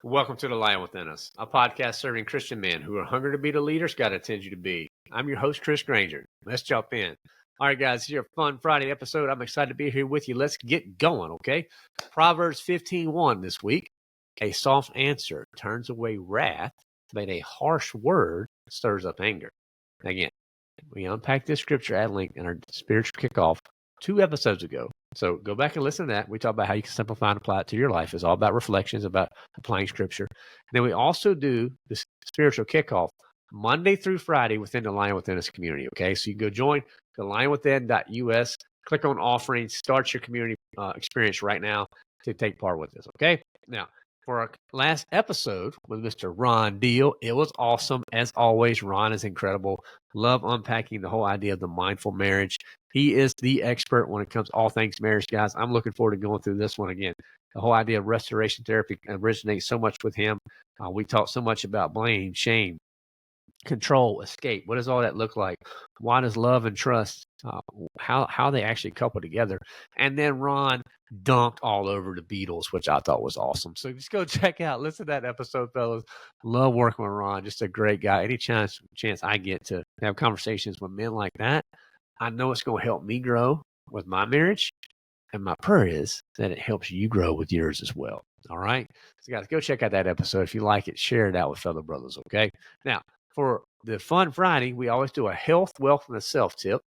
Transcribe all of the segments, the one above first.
Welcome to The Lion Within Us, a podcast serving Christian men who are hungry to be the leaders God intends you to be. I'm your host, Chris Granger. Let's jump in. All right, guys, here's a fun Friday episode. I'm excited to be here with you. Let's get going, okay? Proverbs 15:1 this week. A soft answer turns away wrath, but a harsh word stirs up anger. Again, we unpacked this scripture at length in our spiritual kickoff 2 episodes ago. So go back and listen to that. We talk about how you can simplify and apply it to your life. It's all about reflections, about applying scripture. And then we also do this spiritual kickoff Monday through Friday within the Lion Within Us community. Okay, so you can go join the lionwithin.us, click on offerings, start your community experience right now to take part with this. Okay, now for our last episode with Mr. Ron Deal, it was awesome. As always, Ron is incredible. Love unpacking the whole idea of the mindful marriage. He is the expert when it comes to all things marriage, guys. I'm looking forward to going through this one again. The whole idea of restoration therapy originates so much with him. We talk so much about blame, shame, control, escape. What does all that look like? Why does love and trust, how they actually couple together? And then Ron dunked all over the Beatles, which I thought was awesome. So just go check out, listen to that episode, fellas. Love working with Ron. Just a great guy. Any chance I get to have conversations with men like that, I know it's going to help me grow with my marriage. And my prayer is that it helps you grow with yours as well. All right. So guys, go check out that episode. If you like it, share it out with fellow brothers. Okay. Now, for the Fun Friday, we always do a health, wealth, and a self tip.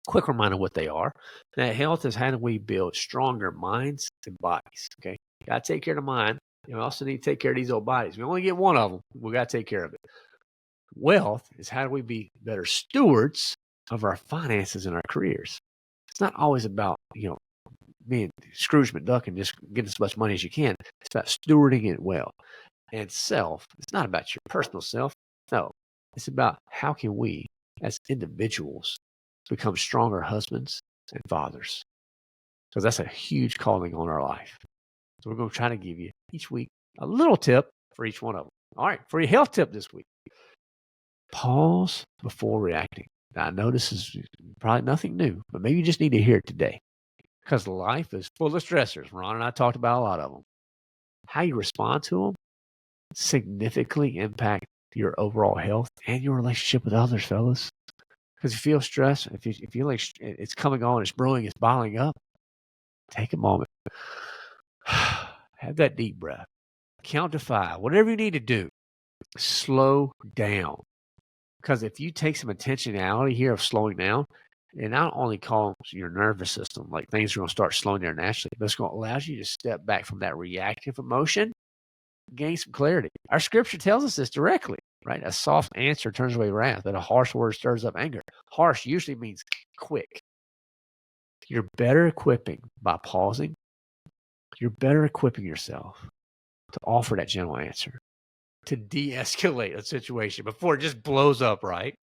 Quick reminder what they are. That health is how do we build stronger minds and bodies. Okay. Got to take care of the mind. You also need to take care of these old bodies. We only get one of them. We got to take care of it. Wealth is how do we be better stewards of our finances and our careers. It's not always about, being Scrooge McDuck and just getting as much money as you can. It's about stewarding it well. And self, it's not about your personal self. No, it's about how can we, as individuals, become stronger husbands and fathers. Because that's a huge calling on our life. So we're going to try to give you each week a little tip for each one of them. All right, for your health tip this week, pause before reacting. Now, I know this is probably nothing new, but maybe you just need to hear it today. Because life is full of stressors. Ron and I talked about a lot of them. How you respond to them significantly impact your overall health and your relationship with others, fellas. Because if you feel stress, if you feel like it's coming on, it's brewing, it's bottling up, take a moment. Have that deep breath. Count to 5. Whatever you need to do, slow down. Because if you take some intentionality here of slowing down, it not only calms your nervous system, like things are going to start slowing down naturally, but it's going to allow you to step back from that reactive emotion, gain some clarity. Our scripture tells us this directly, right? A soft answer turns away wrath, but a harsh word stirs up anger. Harsh usually means quick. You're better equipping by pausing. You're better equipping yourself to offer that gentle answer, to de-escalate a situation before it just blows up, right?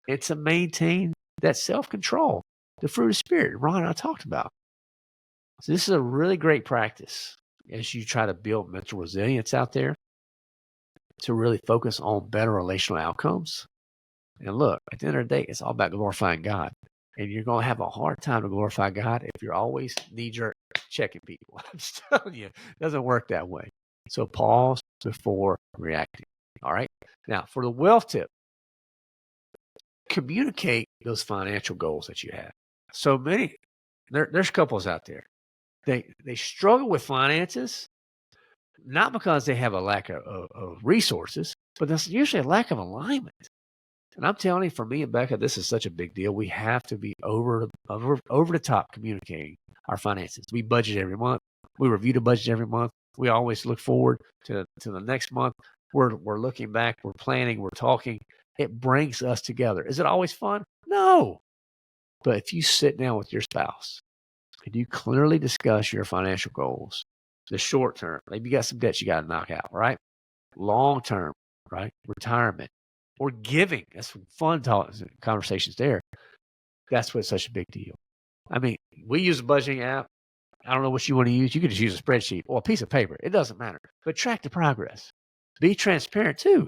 And to maintain that self-control, the fruit of spirit Ron and I talked about. So this is a really great practice as you try to build mental resilience out there to really focus on better relational outcomes. And look, at the end of the day, it's all about glorifying God. And you're going to have a hard time to glorify God if you're always knee-jerk checking people. I'm just telling you, it doesn't work that way. So pause before reacting. All right. Now, for the wealth tip, communicate those financial goals that you have. So many, there's couples out there. They struggle with finances, not because they have a lack of resources, but there's usually a lack of alignment. And I'm telling you, for me and Becca, this is such a big deal. We have to be over the top communicating our finances. We budget every month. We review the budget every month. We always look forward to the next month. We're looking back. We're planning. We're talking. It brings us together. Is it always fun? No. But if you sit down with your spouse and you clearly discuss your financial goals, the short term, maybe you got some debts you got to knock out, right? Long term, right? Retirement or giving. That's some fun conversations there. That's what's such a big deal. I mean, we use a budgeting app. I don't know what you want to use. You could just use a spreadsheet or a piece of paper. It doesn't matter. But track the progress. Be transparent too.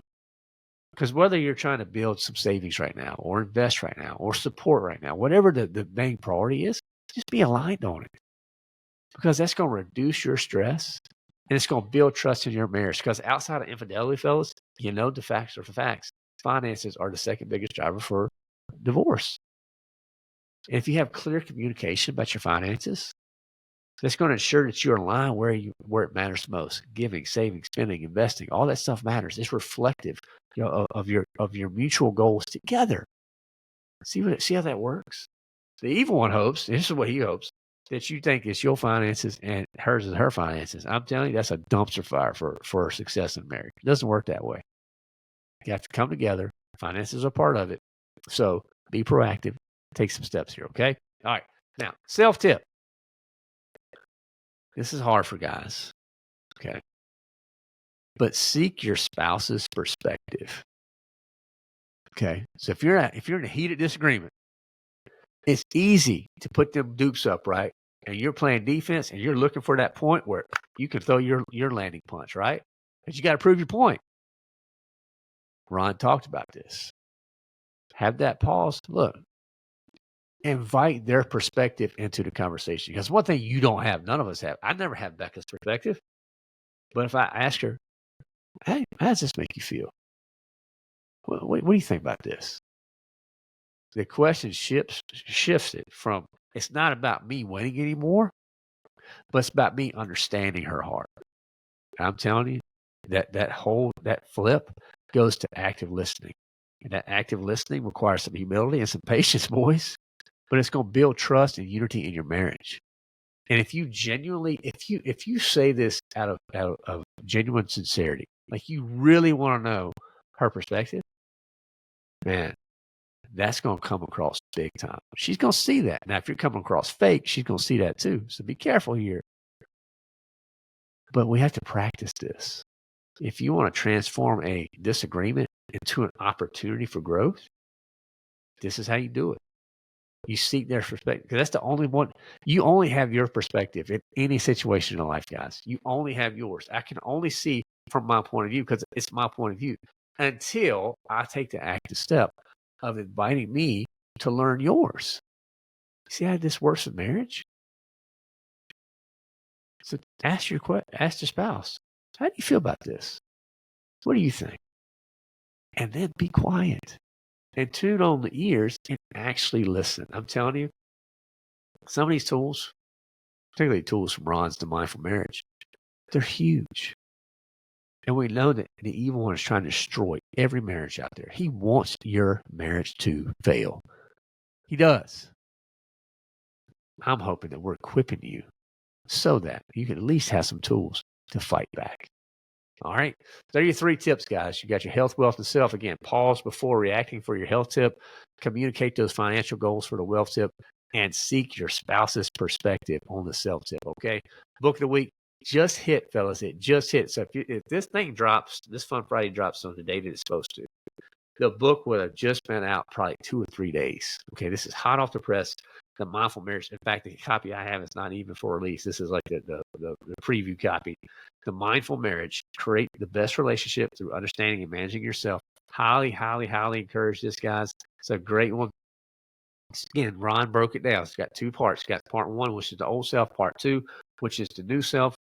Because whether you're trying to build some savings right now or invest right now or support right now, whatever the main priority is, just be aligned on it. Because that's going to reduce your stress And it's going to build trust in your marriage, because outside of infidelity, fellas, the facts are the facts. Finances are the second biggest driver for divorce. And if you have clear communication about your finances, that's going to ensure that you're aligned where it matters most. Giving, saving, spending, investing, all that stuff matters. It's reflective, of your mutual goals together. See how that works? The evil one hopes, this is what he hopes, that you think it's your finances and hers is her finances. I'm telling you, that's a dumpster fire for success in marriage. It doesn't work that way. You have to come together. Finances are part of it. So be proactive. Take some steps here, okay? All right. Now, self-tip. This is hard for guys, okay? But seek your spouse's perspective, okay? So if you're in a heated disagreement, it's easy to put them dupes up, right? And you're playing defense and you're looking for that point where you can throw your landing punch, right? But you got to prove your point. Ron talked about this. Have that pause. Look, invite their perspective into the conversation. Because one thing you don't have, none of us have. I never have Becca's perspective. But if I ask her, hey, how does this make you feel? What do you think about this? The question shifts it from, it's not about me winning anymore, but it's about me understanding her heart. I'm telling you, that flip goes to active listening. And that active listening requires some humility and some patience, boys. But it's going to build trust and unity in your marriage. And if you genuinely, if you say this out of genuine sincerity, like you really want to know her perspective, man, that's going to come across big time. She's going to see that. Now, if you're coming across fake, she's going to see that too. So be careful here. But we have to practice this. If you want to transform a disagreement into an opportunity for growth, this is how you do it. You seek their perspective, because that's the only one. You only have your perspective in any situation in life, guys. You only have yours. I can only see from my point of view because it's my point of view, until I take the active step of inviting me to learn yours. See how this works in marriage? So ask your spouse, how do you feel about this? What do you think? And then be quiet and tune on the ears and actually listen. I'm telling you, some of these tools, particularly tools from Ron's The Mindful Marriage, they're huge. And we know that the evil one is trying to destroy every marriage out there. He wants your marriage to fail. He does. I'm hoping that we're equipping you so that you can at least have some tools to fight back. All right. There are your 3 tips, guys. You got your health, wealth, and self. Again, pause before reacting for your health tip. Communicate those financial goals for the wealth tip. And seek your spouse's perspective on the self tip. Okay. Book of the week just hit, fellas. It just hit. So if this thing drops, this Fun Friday drops on the date it's supposed to, the book would have just been out probably 2 or 3 days. Okay. This is hot off the press. The Mindful Marriage. In fact, the copy I have is not even for release. This is like the preview copy. The Mindful Marriage. Create the best relationship through understanding and managing yourself. Highly, highly, highly encourage this, guys. It's a great one. Again, Ron broke it down. It's got 2 parts. It's got part 1, which is the old self, part 2, which is the new self.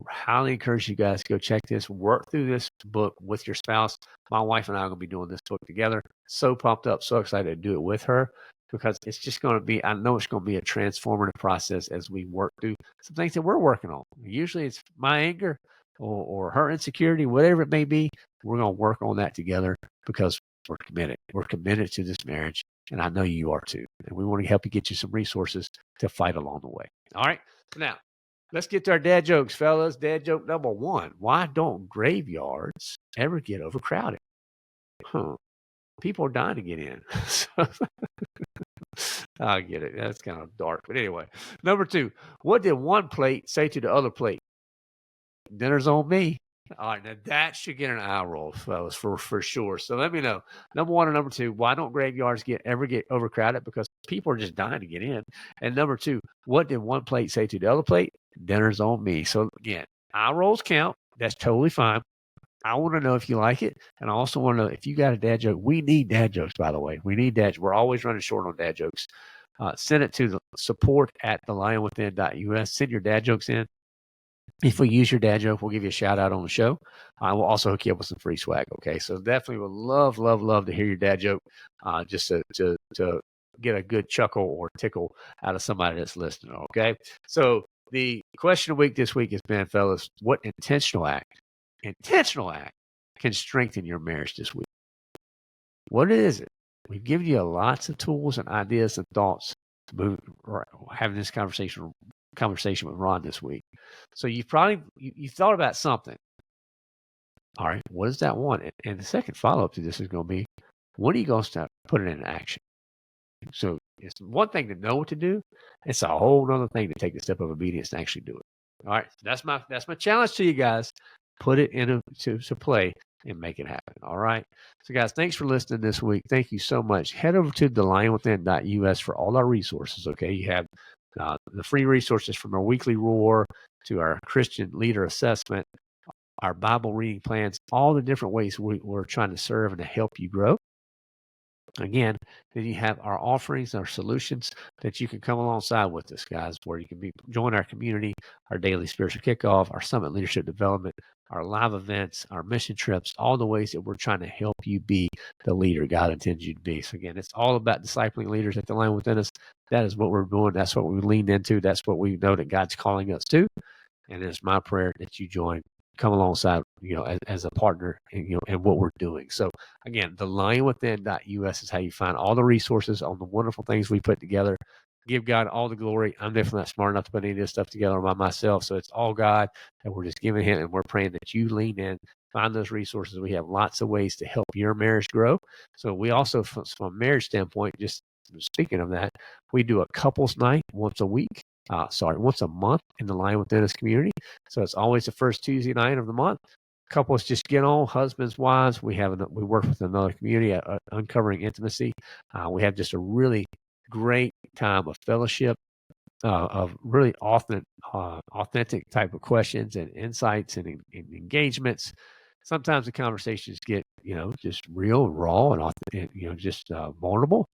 Highly encourage you guys to go check this, work through this book with your spouse. My wife and I are going to be doing this book together. So pumped up, so excited to do it with her, because it's just going to be, I know it's going to be a transformative process as we work through some things that we're working on. Usually it's my anger or her insecurity, whatever it may be. We're going to work on that together because we're committed. We're committed to this marriage, and I know you are too. And we want to help you get you some resources to fight along the way. All right. Now, let's get to our dad jokes, fellas. Dad joke number 1. Why don't graveyards ever get overcrowded? People are dying to get in. I get it. That's kind of dark. But anyway, number 2, what did one plate say to the other plate? Dinner's on me. All right, now that should get an eye roll, fellas, for sure. So let me know. Number 1 and number 2, why don't graveyards ever get overcrowded? Because people are just dying to get in. And number 2, what did one plate say to the other plate? Dinner's on me. So again, eye rolls count. That's totally fine. I want to know if you like it. And I also want to know if you got a dad joke. We need dad jokes, by the way. We need dad. We're always running short on dad jokes. Send it to the support@thelionwithin.us. Send your dad jokes in. If we use your dad joke, we'll give you a shout out on the show. We'll also hook you up with some free swag. Okay, so definitely would love to hear your dad joke, just to get a good chuckle or tickle out of somebody that's listening. Okay, so the question of the week this week has been, fellas, what intentional act can strengthen your marriage this week? What is it? We've given you lots of tools and ideas and thoughts to move, having this conversation with Ron this week. So you've probably you thought about something. All right, what is that one? And the second follow-up to this is going to be, when are you going to start putting it into action? So it's one thing to know what to do. It's a whole other thing to take the step of obedience and actually do it. All right, that's my challenge to you guys. Put it into play and make it happen. All right. So guys, thanks for listening this week. Thank you so much. Head over to thelionwithin.us for all our resources. Okay, you have the free resources from our weekly roar to our Christian leader assessment, our Bible reading plans, all the different ways we're trying to serve and to help you grow. Again, then you have our offerings, our solutions that you can come alongside with us, guys, where you can join our community, our daily spiritual kickoff, our summit leadership development, our live events, our mission trips, all the ways that we're trying to help you be the leader God intends you to be. So again, it's all about discipling leaders at the line within us. That is what we're doing. That's what we leaned into. That's what we know that God's calling us to. And it's my prayer that you come alongside, as a partner in what we're doing. So again, thelionwithin.us is how you find all the resources on the wonderful things we put together. Give God all the glory. I'm definitely not smart enough to put any of this stuff together by myself. So it's all God that we're just giving him, and we're praying that you lean in, find those resources. We have lots of ways to help your marriage grow. So we also, from a marriage standpoint, just speaking of that, we do a couples night once a month in the Lion Within Us community. So it's always the first Tuesday night of the month. Couples just get on, husbands, wives. We work with another community, uncovering intimacy. We have just a really great time of fellowship, of really authentic type of questions and insights and engagements. Sometimes the conversations get, just real and raw and just vulnerable.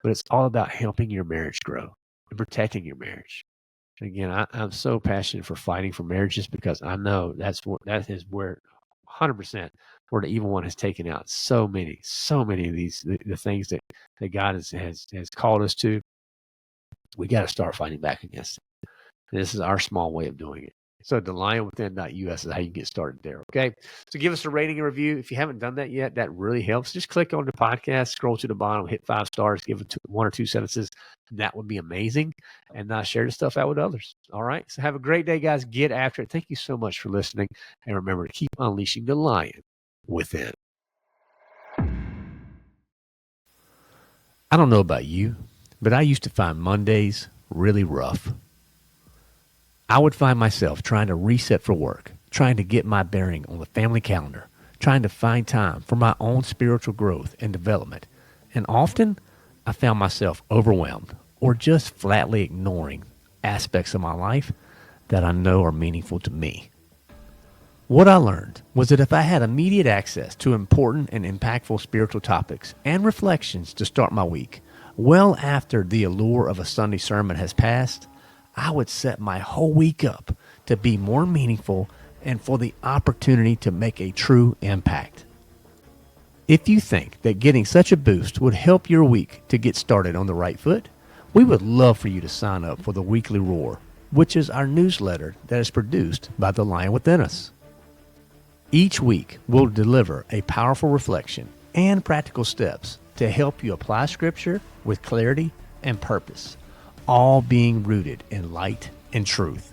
But it's all about helping your marriage grow and protecting your marriage. Again, I'm so passionate for fighting for marriages, because I know that is where 100% where the evil one has taken out so many of these the things that God has called us to. We got to start fighting back against it. And this is our small way of doing it. So thelionwithin.us is how you can get started there. Okay. So give us a rating and review. If you haven't done that yet, that really helps. Just click on the podcast, scroll to the bottom, hit 5 stars, give it 1 or 2 sentences. That would be amazing. And share the stuff out with others. All right. So have a great day, guys. Get after it. Thank you so much for listening. And remember to keep unleashing the lion within. I don't know about you, but I used to find Mondays really rough. I would find myself trying to reset for work, trying to get my bearing on the family calendar, trying to find time for my own spiritual growth and development. And often I found myself overwhelmed or just flatly ignoring aspects of my life that I know are meaningful to me. What I learned was that if I had immediate access to important and impactful spiritual topics and reflections to start my week, well after the allure of a Sunday sermon has passed, I would set my whole week up to be more meaningful and for the opportunity to make a true impact. If you think that getting such a boost would help your week to get started on the right foot, we would love for you to sign up for the Weekly Roar, which is our newsletter that is produced by the Lion Within Us. Each week, we'll deliver a powerful reflection and practical steps to help you apply Scripture with clarity and purpose, all being rooted in light and truth.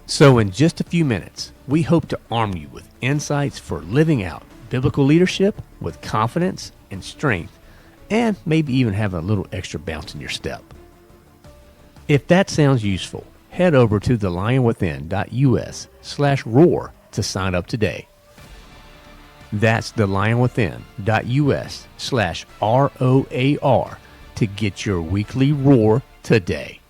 So in just a few minutes, we hope to arm you with insights for living out biblical leadership with confidence and strength, and maybe even have a little extra bounce in your step. If that sounds useful, head over to thelionwithin.us/roar to sign up today. That's thelionwithin.us/ROAR to get your weekly roar today.